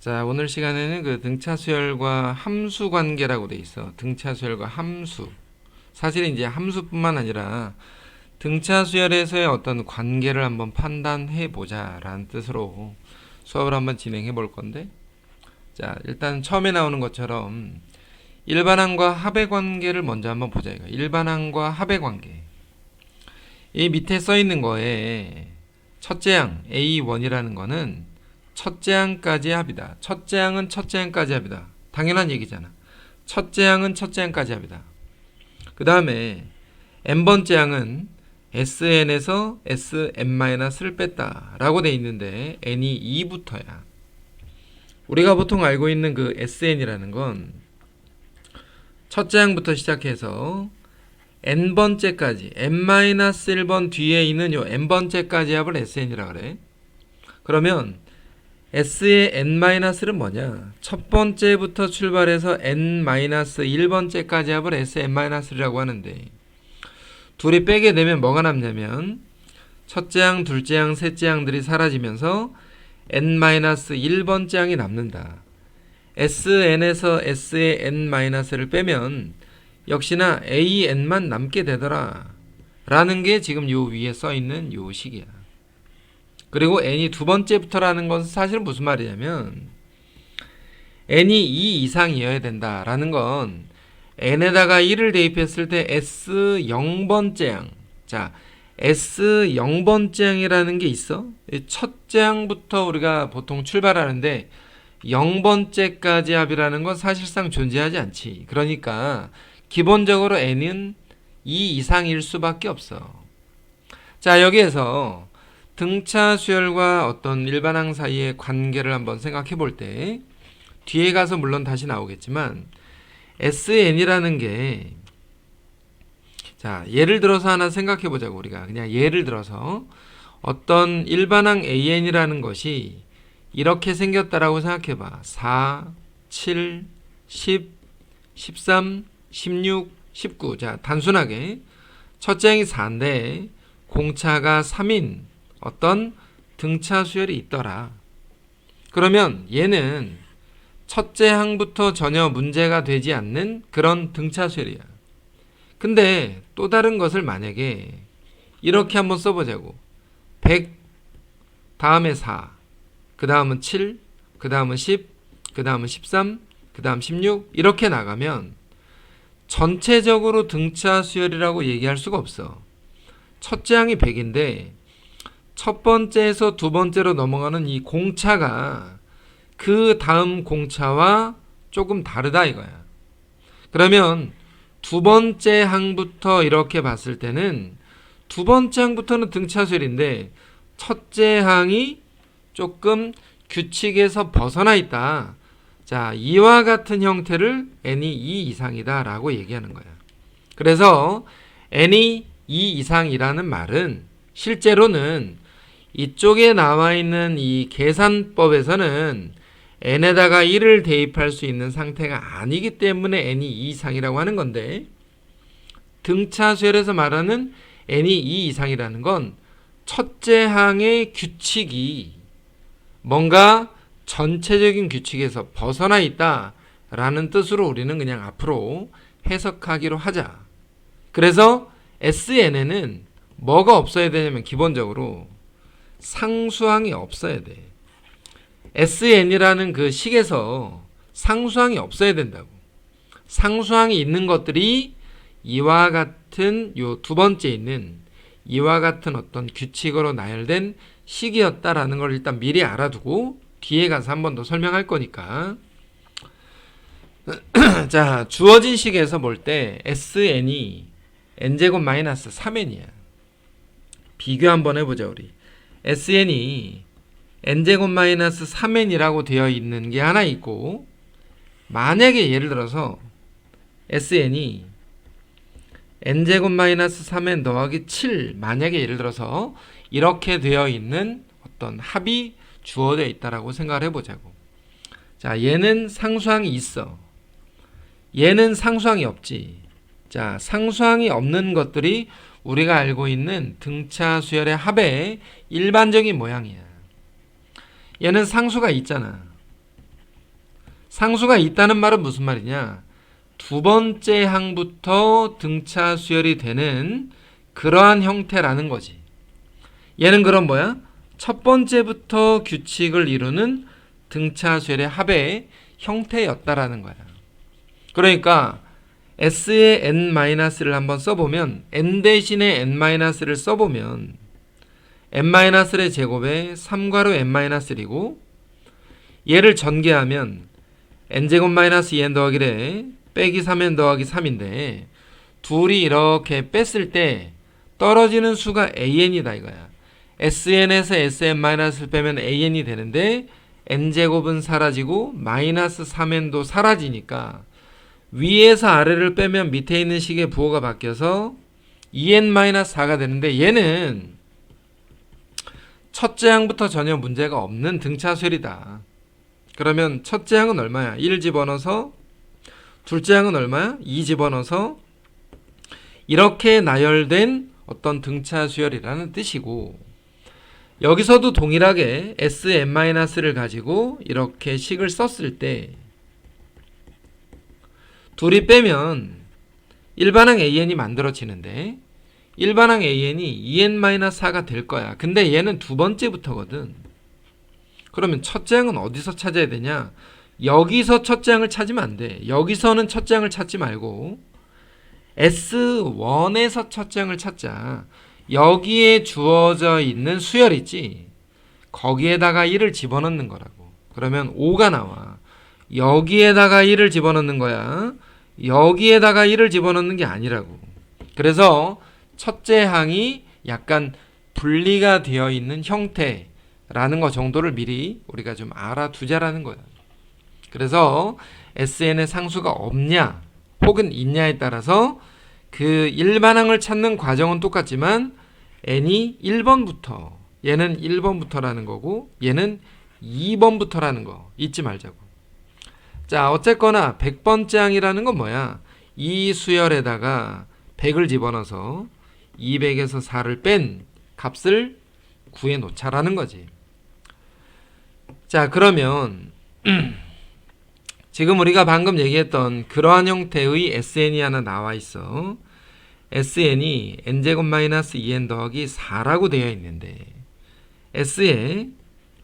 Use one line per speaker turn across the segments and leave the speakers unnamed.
자, 오늘 시간에는 그 등차 수열과 함수 관계라고 돼 있어. 등차 수열과 함수. 사실은 이제 함수뿐만 아니라 등차 수열에서의 어떤 관계를 한번 판단해 보자라는 뜻으로 수업을 한번 진행해 볼 건데, 자, 일단 처음에 나오는 것처럼 일반항과 합의 관계를 먼저 한번 보자 이거. 일반항과 합의 관계. 이 밑에 써 있는 거에 첫째 항 A1이라는 거는 첫째 항까지의 합이다. 첫째 항은 첫째 항까지 합이다. 당연한 얘기잖아. 첫째 항은 첫째 항까지 합이다. 그 다음에 n번째 항은 sn에서 sn-를 뺐다 라고 돼 있는데 n이 2부터야. 우리가 보통 알고 있는 그 sn이라는 건 첫째 항부터 시작해서 n번째까지 n-1번 뒤에 있는 요 n번째까지 합을 sn이라고 그래. 그러면 S의 n-는 뭐냐? 첫 번째부터 출발해서 n-1번째까지 합을 Sn-이라고 하는데, 둘이 빼게 되면 뭐가 남냐면 첫째 항, 둘째 항, 셋째 항들이 사라지면서 n-1번째 항이 남는다. Sn에서 S의 n-를 빼면 역시나 AN만 남게 되더라 라는 게 지금 요 위에 써 있는 요 식이야. 그리고 n이 두 번째부터라는 것은 사실은 무슨 말이냐면 n이 2 이상이어야 된다라는 건 n에다가 1을 대입했을 때 S0번째 항, 자 S0번째 항이라는 게 있어. 첫째 항부터 우리가 보통 출발하는데 0번째까지 합이라는 건 사실상 존재하지 않지. 그러니까 기본적으로 n은 2 이상일 수밖에 없어. 자, 여기에서 등차 수열과 어떤 일반항 사이의 관계를 한번 생각해 볼 때, 뒤에 가서 물론 다시 나오겠지만 SN이라는 게, 자, 예를 들어서 하나 생각해 보자고. 우리가 그냥 예를 들어서 어떤 일반항 AN이라는 것이 이렇게 생겼다라고 생각해 봐. 4, 7, 10, 13, 16, 19. 자, 단순하게 첫째 항이 4인데 공차가 3인 어떤 등차 수열이 있더라. 그러면 얘는 첫째 항부터 전혀 문제가 되지 않는 그런 등차 수열이야. 근데 또 다른 것을 만약에 이렇게 한번 써보자고. 100 다음에 4, 그 다음은 7, 그 다음은 10, 그 다음은 13, 그 다음 16 이렇게 나가면 전체적으로 등차 수열이라고 얘기할 수가 없어. 첫째 항이 100인데 첫 번째에서 두 번째로 넘어가는 이 공차가 그 다음 공차와 조금 다르다 이거야. 그러면 두 번째 항부터 이렇게 봤을 때는 두 번째 항부터는 등차수열인데 첫째 항이 조금 규칙에서 벗어나 있다. 자, 이와 같은 형태를 n이 2 이상이다 라고 얘기하는 거야. 그래서 n이 2 이상이라는 말은 실제로는 이쪽에 나와 있는 이 계산법에서는 n에다가 1을 대입할 수 있는 상태가 아니기 때문에 n이 2 이상이라고 하는 건데, 등차 수열에서 말하는 n이 2 이상이라는 건 첫째 항의 규칙이 뭔가 전체적인 규칙에서 벗어나 있다라는 뜻으로 우리는 그냥 앞으로 해석하기로 하자. 그래서 SN에는 뭐가 없어야 되냐면 기본적으로 상수항이 없어야 돼. SN이라는 그 식에서 상수항이 없어야 된다고. 상수항이 있는 것들이 이와 같은 요 두 번째 있는 이와 같은 어떤 규칙으로 나열된 식이었다라는 걸 일단 미리 알아두고 뒤에 가서 한 번 더 설명할 거니까. 자, 주어진 식에서 볼 때 SN이 n제곱 마이너스 3n이야. 비교 한번 해보자 우리. SN이 n제곱 마이너스 3n이라고 되어 있는 게 하나 있고, 만약에 예를 들어서 SN이 n제곱 마이너스 3n 더하기 7 만약에 예를 들어서 이렇게 되어 있는 어떤 합이 주어져 있다라고 생각을 해보자고. 자, 얘는 상수항이 있어. 얘는 상수항이 없지. 자, 상수항이 없는 것들이 우리가 알고 있는 등차 수열의 합의 일반적인 모양이야. 얘는 상수가 있잖아. 상수가 있다는 말은 무슨 말이냐? 두 번째 항부터 등차 수열이 되는 그러한 형태라는 거지. 얘는 그럼 뭐야? 첫 번째부터 규칙을 이루는 등차 수열의 합의 형태였다라는 거야. 그러니까 S의 n-를 한번 써보면 n 대신에 n-를 써보면 n-의 제곱에 3괄호 n-1이고 얘를 전개하면 n제곱 마이너스 2n 더하기 1에 빼기 3n 더하기 3인데 둘이 이렇게 뺐을 때 떨어지는 수가 an이다 이거야. sn에서 sn-를 빼면 an이 되는데 n제곱은 사라지고 마이너스 3n도 사라지니까 위에서 아래를 빼면 밑에 있는 식의 부호가 바뀌어서 2n-4가 되는데 얘는 첫째 항부터 전혀 문제가 없는 등차수열이다. 그러면 첫째 항은 얼마야? 1 집어넣어서 둘째 항은 얼마야? 2 집어넣어서 이렇게 나열된 어떤 등차수열이라는 뜻이고 여기서도 동일하게 Sn-를 가지고 이렇게 식을 썼을 때 둘이 빼면 일반항 AN이 만들어지는데 일반항 AN이 2n-4가 될 거야. 근데 얘는 두 번째부터거든. 그러면 첫째 항은 어디서 찾아야 되냐? 여기서 첫째 항을 찾으면 안 돼. 여기서는 첫째 항을 찾지 말고 S1에서 첫째 항을 찾자. 여기에 주어져 있는 수열 있지? 거기에다가 1을 집어넣는 거라고. 그러면 5가 나와. 여기에다가 1을 집어넣는 거야. 여기에다가 1을 집어넣는 게 아니라고. 그래서 첫째 항이 약간 분리가 되어 있는 형태라는 거 정도를 미리 우리가 좀 알아두자라는 거야. 그래서 SN의 상수가 없냐 혹은 있냐에 따라서 그 일반항을 찾는 과정은 똑같지만 n이 1번부터 얘는 1번부터라는 거고 얘는 2번부터라는 거 잊지 말자고. 자, 어쨌거나 100번째 항이라는 건 뭐야? 이 수열에다가 100을 집어넣어서 200에서 4를 뺀 값을 구해 놓자라는 거지. 자, 그러면 지금 우리가 방금 얘기했던 그러한 형태의 SN이 하나 나와 있어. SN이 n제곱 마이너스 2n 더하기 4라고 되어 있는데 S의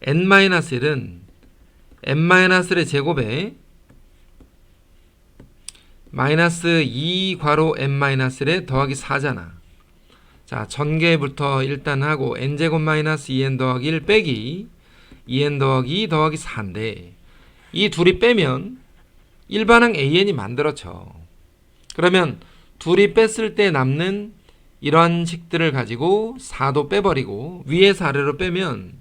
n-1은 n-의 제곱에 마이너스 2 괄호 n-1에 더하기 4잖아. 자, 전개부터 일단 하고 n제곱 마이너스 2n 더하기 1 빼기 2n 더하기 2 더하기 4인데 이 둘이 빼면 일반항 AN이 만들어져. 그러면 둘이 뺐을 때 남는 이러한 식들을 가지고 4도 빼버리고 위에서 아래로 빼면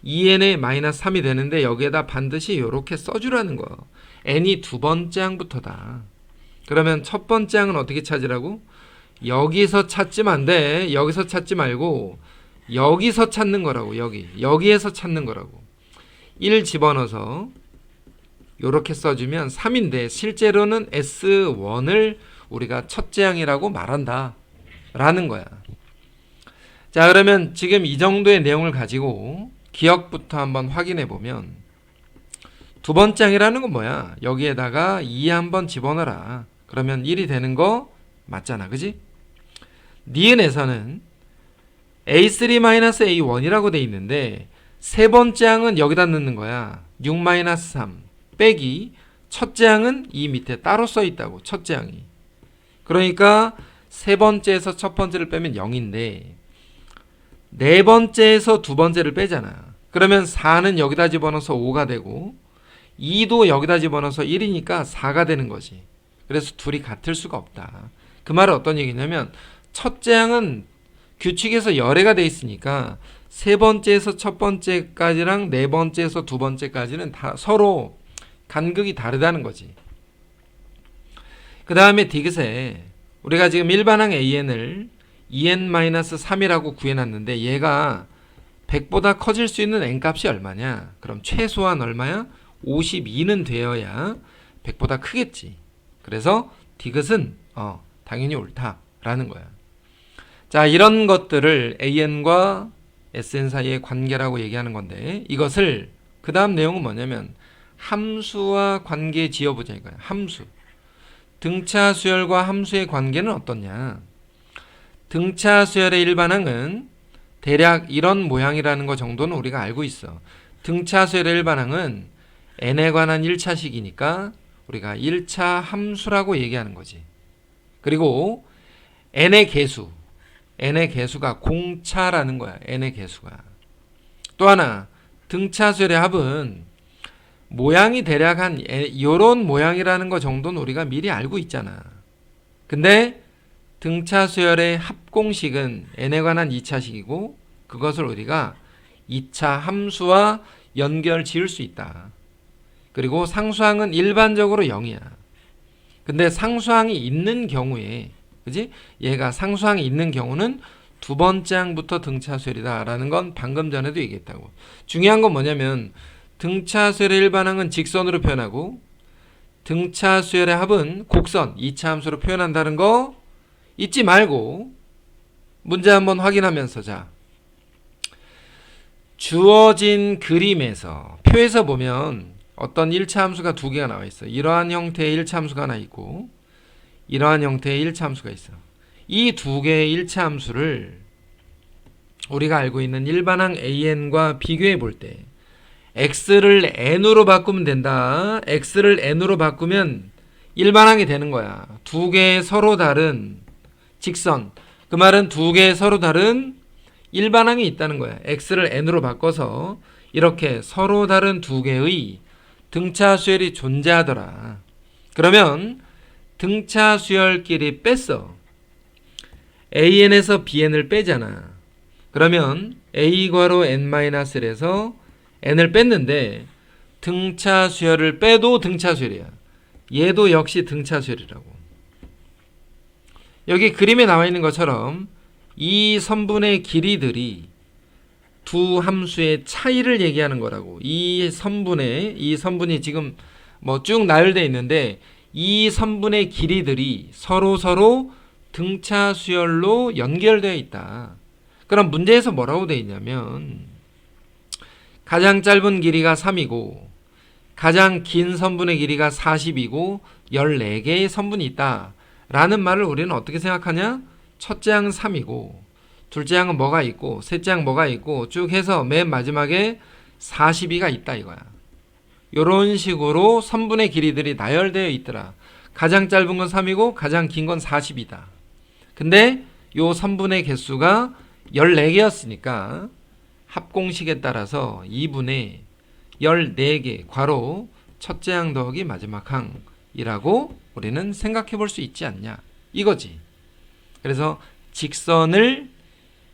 2n의 마이너스 3이 되는데 여기에다 반드시 이렇게 써주라는 거. n이 두 번째 항부터다. 그러면 첫 번째 항은 어떻게 찾으라고? 여기서 찾지면 안 돼. 여기서 찾지 말고 여기서 찾는 거라고. 여기에서 찾는 거라고. 1 집어넣어서 요렇게 써주면 3인데 실제로는 S1을 우리가 첫째 항이라고 말한다 라는 거야. 자, 그러면 지금 이 정도의 내용을 가지고 기억부터 한번 확인해 보면 두 번째 항이라는 건 뭐야? 여기에다가 2 한번 집어넣어라. 그러면 1이 되는 거 맞잖아. 그지? 니은에서는 A3-A1이라고 돼 있는데 세 번째 항은 여기다 넣는 거야. 6-3 빼기 첫째 항은 이 밑에 따로 써 있다고. 첫째 항이. 그러니까 세 번째에서 첫 번째를 빼면 0인데 네 번째에서 두 번째를 빼잖아. 그러면 4는 여기다 집어넣어서 5가 되고 2도 여기다 집어넣어서 1이니까 4가 되는 거지. 그래서 둘이 같을 수가 없다. 그 말은 어떤 얘기냐면 첫째 항은 규칙에서 열애가 돼 있으니까 세 번째에서 첫 번째까지랑 네 번째에서 두 번째까지는 다 서로 간극이 다르다는 거지. 그 다음에 디귿에 우리가 지금 일반항 AN을 2n-3이라고 구해놨는데 얘가 100보다 커질 수 있는 n값이 얼마냐? 그럼 최소한 얼마야? 52는 되어야 100보다 크겠지. 그래서 디귿은 당연히 옳다라는 거야. 자, 이런 것들을 AN과 SN 사이의 관계라고 얘기하는 건데 이것을 그 다음 내용은 뭐냐면 함수와 관계 지어보자 이거야. 함수. 등차 수열과 함수의 관계는 어떻냐? 등차 수열의 일반항은 대략 이런 모양이라는 거 정도는 우리가 알고 있어. 등차 수열의 일반항은 n에 관한 1차식이니까 우리가 1차 함수라고 얘기하는 거지. 그리고 n의 개수가 공차라는 거야. n의 개수가. 또 하나, 등차 수열의 합은 모양이 대략 한 요런 모양이라는 거 정도는 우리가 미리 알고 있잖아. 근데 등차 수열의 합공식은 n에 관한 2차식이고 그것을 우리가 2차 함수와 연결 지을 수 있다. 그리고 상수항은 일반적으로 0이야. 근데 상수항이 있는 경우에, 그지? 얘가 상수항이 있는 경우는 두 번째 항부터 등차 수열이다라는 건 방금 전에도 얘기했다고. 중요한 건 뭐냐면 등차 수열의 일반항은 직선으로 표현하고 등차 수열의 합은 곡선 2차 함수로 표현한다는 거 잊지 말고 문제 한번 확인하면서 자, 주어진 그림에서 표에서 보면 어떤 1차 함수가 두 개가 나와 있어. 이러한 형태의 1차 함수가 하나 있고 이러한 형태의 1차 함수가 있어. 이 두 개의 1차 함수를 우리가 알고 있는 일반항 an과 비교해 볼 때 x를 n으로 바꾸면 된다. x를 n으로 바꾸면 일반항이 되는 거야. 두 개의 서로 다른 직선. 그 말은 두 개의 서로 다른 일반항이 있다는 거야. x를 n으로 바꿔서 이렇게 서로 다른 두 개의 등차 수열이 존재하더라. 그러면 등차 수열끼리 뺐어. an에서 bn을 빼잖아. 그러면 a 괄호 n-1에서 n을 뺐는데 등차 수열을 빼도 등차 수열이야. 얘도 역시 등차 수열이라고. 여기 그림에 나와 있는 것처럼 이 선분의 길이들이 두 함수의 차이를 얘기하는 거라고. 이 선분이 지금 뭐 쭉 나열되어 있는데 이 선분의 길이들이 서로 등차 수열로 연결되어 있다. 그럼 문제에서 뭐라고 되어 있냐면 가장 짧은 길이가 3이고 가장 긴 선분의 길이가 40이고 14개의 선분이 있다 라는 말을 우리는 어떻게 생각하냐? 첫째 항은 3이고 둘째 항은 뭐가 있고 셋째 항 뭐가 있고 쭉 해서 맨 마지막에 42가 있다 이거야. 이런 식으로 선분의 길이들이 나열되어 있더라. 가장 짧은 건 3이고 가장 긴 건 40이다. 근데 요 선분의 개수가 14개였으니까 합공식에 따라서 2분의 14개 괄호 첫째 항 더하기 마지막 항이라고 우리는 생각해 볼 수 있지 않냐 이거지. 그래서 직선을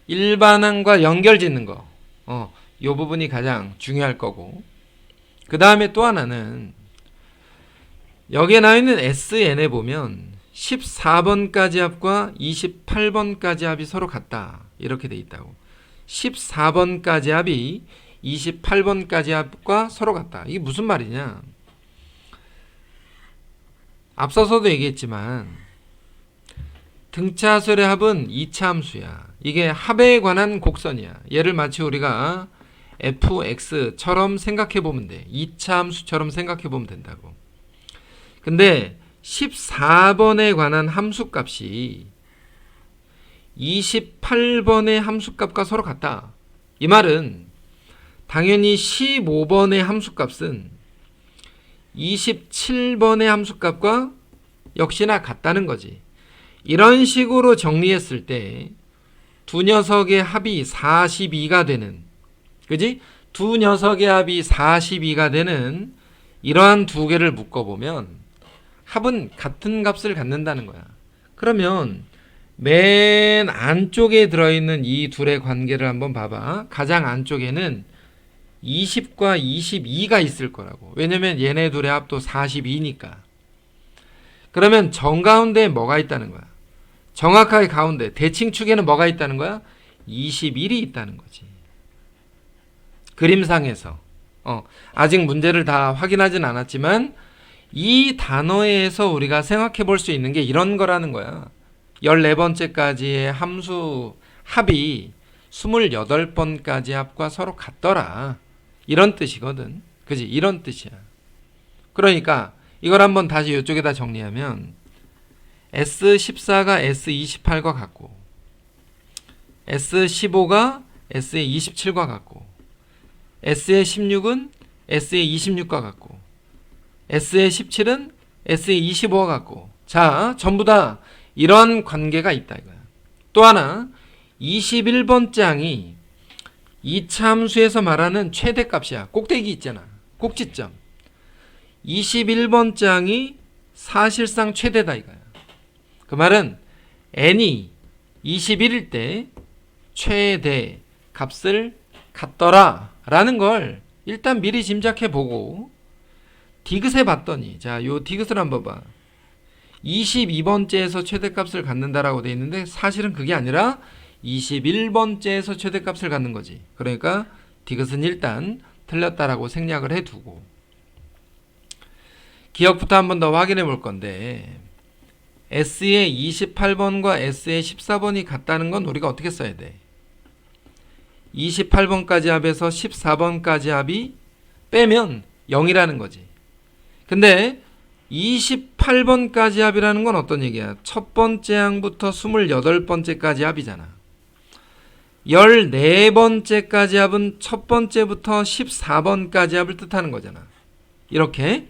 일반항과 연결 짓는 거, 요 부분이 가장 중요할 거고, 그 다음에 또 하나는 여기에 나와 있는 SN에 보면 14번까지 합과 28번까지 합이 서로 같다 이렇게 돼 있다고. 14번까지 합이 28번까지 합과 서로 같다. 이게 무슨 말이냐? 앞서서도 얘기했지만 등차 수열의 합은 2차 함수야. 이게 합에 관한 곡선이야. 얘를 마치 우리가 fx처럼 생각해 보면 돼. 2차 함수처럼 생각해 보면 된다고. 근데 14번에 관한 함수값이 28번의 함수값과 서로 같다. 이 말은 당연히 15번의 함수값은 27번의 함수값과 역시나 같다는 거지. 이런 식으로 정리했을 때 두 녀석의 합이 42가 되는, 그지? 두 녀석의 합이 42가 되는 이러한 두 개를 묶어보면 합은 같은 값을 갖는다는 거야. 그러면 맨 안쪽에 들어있는 이 둘의 관계를 한번 봐봐. 가장 안쪽에는 20과 22가 있을 거라고. 왜냐면 얘네 둘의 합도 42니까. 그러면 정가운데에 뭐가 있다는 거야? 정확하게 가운데 대칭축에는 뭐가 있다는 거야? 21이 있다는 거지. 그림상에서. 아직 문제를 다 확인하진 않았지만 이 단어에서 우리가 생각해 볼 수 있는 게 이런 거라는 거야. 14번째까지의 함수 합이 28번까지 합과 서로 같더라. 이런 뜻이거든. 그지? 이런 뜻이야. 그러니까 이걸 한번 다시 이쪽에다 정리하면 S14가 S28과 같고 S15가 S의 27과 같고 S의 16은 S의 26과 같고 S의 17은 S의 25와 같고 자 전부 다 이런 관계가 있다 이거야. 또 하나 21번 장이 이차 함수에서 말하는 최대값이야. 꼭대기 있잖아. 꼭지점. 21번 장이 사실상 최대다 이거야. 그 말은 n이 21일 때 최대 값을 갖더라 라는 걸 일단 미리 짐작해 보고 디귿에 봤더니 자 요 디귿을 한번 봐. 22번째에서 최대값을 갖는다라고 되어 있는데 사실은 그게 아니라 21번째에서 최대값을 갖는 거지. 그러니까 디귿은 일단 틀렸다라고 생략을 해두고 기억부터 한 번 더 확인해 볼 건데 S의 28번과 S의 14번이 같다는 건 우리가 어떻게 써야 돼? 28번까지 합에서 14번까지 합이 빼면 0이라는 거지. 근데 28번까지 합이라는 건 어떤 얘기야? 첫 번째 항부터 28번째까지 합이잖아. 14번째까지 합은 첫 번째부터 14번까지 합을 뜻하는 거잖아. 이렇게.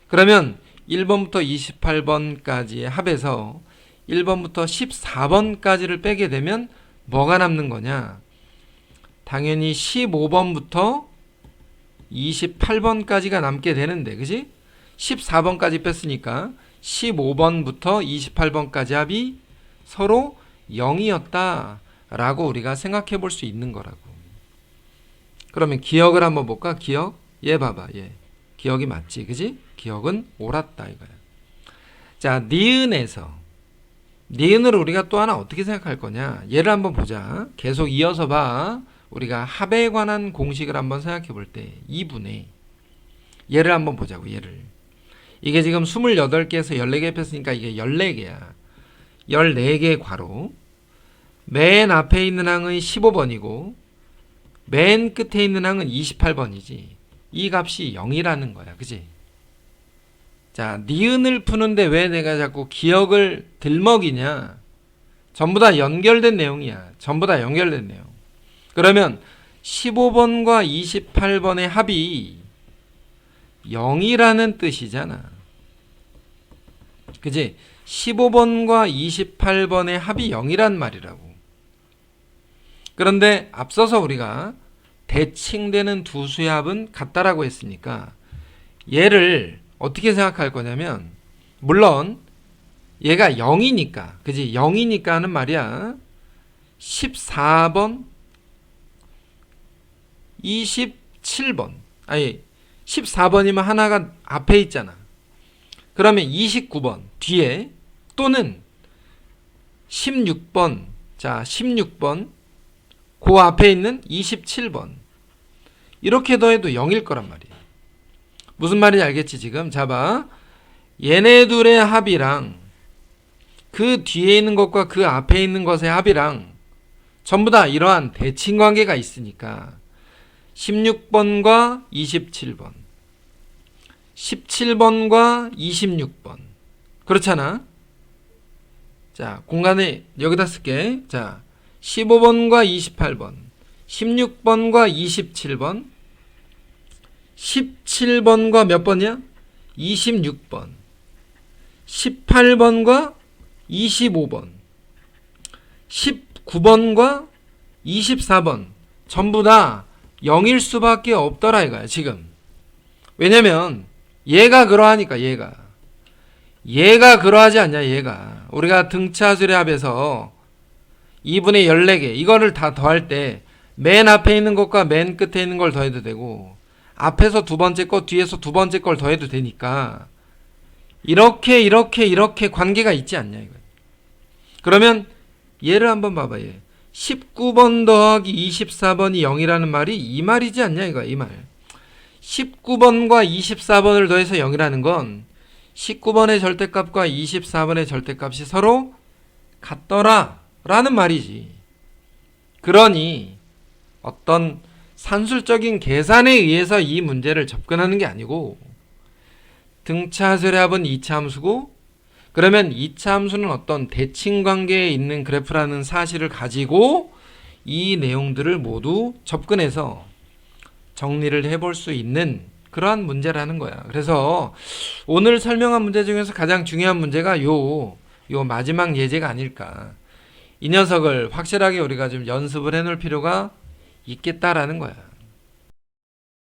그러면 1번부터 28번까지의 합에서 1번부터 14번까지를 빼게 되면 뭐가 남는 거냐? 당연히 15번부터 28번까지가 남게 되는데, 그지? 14번까지 뺐으니까 15번부터 28번까지 합이 서로 0이었다 라고 우리가 생각해 볼 수 있는 거라고. 그러면 기억을 한번 볼까? 기억? 얘 봐봐. 얘. 기억이 맞지, 그지? 기억은 옳았다 이거야. 자, 니은에서 니은을 우리가 또 하나 어떻게 생각할 거냐? 얘를 한번 보자. 계속 이어서 봐. 우리가 합에 관한 공식을 한번 생각해 볼 때 2분의 얘를 한번 보자고. 얘를. 이게 지금 28개에서 14개 뺐으니까 이게 14개야. 14개 괄호. 맨 앞에 있는 항은 15번이고 맨 끝에 있는 항은 28번이지. 이 값이 0이라는 거야. 그지? 자, 니은을 푸는데 왜 내가 자꾸 기억을 들먹이냐? 전부 다 연결된 내용이야. 전부 다 연결된 내용. 그러면 15번과 28번의 합이 0이라는 뜻이잖아. 그지? 15번과 28번의 합이 0이란 말이라고. 그런데 앞서서 우리가 대칭되는 두 수의 합은 같다라고 했으니까 얘를 어떻게 생각할 거냐면 물론 얘가 0이니까 그지? 0이니까 하는 말이야. 14번 27번 아니 14번이면 하나가 앞에 있잖아. 그러면 29번 뒤에 또는 16번 자 16번 그 앞에 있는 27번 이렇게 더해도 0일 거란 말이야. 무슨 말인지 알겠지 지금? 자 봐. 얘네 둘의 합이랑 그 뒤에 있는 것과 그 앞에 있는 것의 합이랑 전부 다 이러한 대칭 관계가 있으니까 16번과 27번 17번과 26번 그렇잖아. 자 공간에 여기다 쓸게. 자 15번과 28번 16번과 27번 17번과 몇 번이야? 26번 18번과 25번 19번과 24번 전부 다 0일 수밖에 없더라 이거야 지금. 왜냐면 얘가 그러하니까 얘가 그러하지 않냐. 얘가 우리가 등차수의 합에서 2분의 14개 이거를 다 더할 때 맨 앞에 있는 것과 맨 끝에 있는 걸 더해도 되고 앞에서 두 번째 것 뒤에서 두 번째 걸 더해도 되니까 이렇게 관계가 있지 않냐 이거야. 그러면 얘를 한번 봐봐. 얘 19번 더하기 24번이 0이라는 말이 이 말이지 않냐 이거야. 이 말 19번과 24번을 더해서 0이라는 건 19번의 절대값과 24번의 절대값이 서로 같더라 라는 말이지. 그러니 어떤 산술적인 계산에 의해서 이 문제를 접근하는 게 아니고 등차수열의 합은 2차 함수고, 그러면 2차 함수는 어떤 대칭 관계에 있는 그래프라는 사실을 가지고 이 내용들을 모두 접근해서 정리를 해볼 수 있는 그러한 문제라는 거야. 그래서 오늘 설명한 문제 중에서 가장 중요한 문제가 요 마지막 예제가 아닐까. 이 녀석을 확실하게 우리가 좀 연습을 해놓을 필요가 있겠다라는 거야.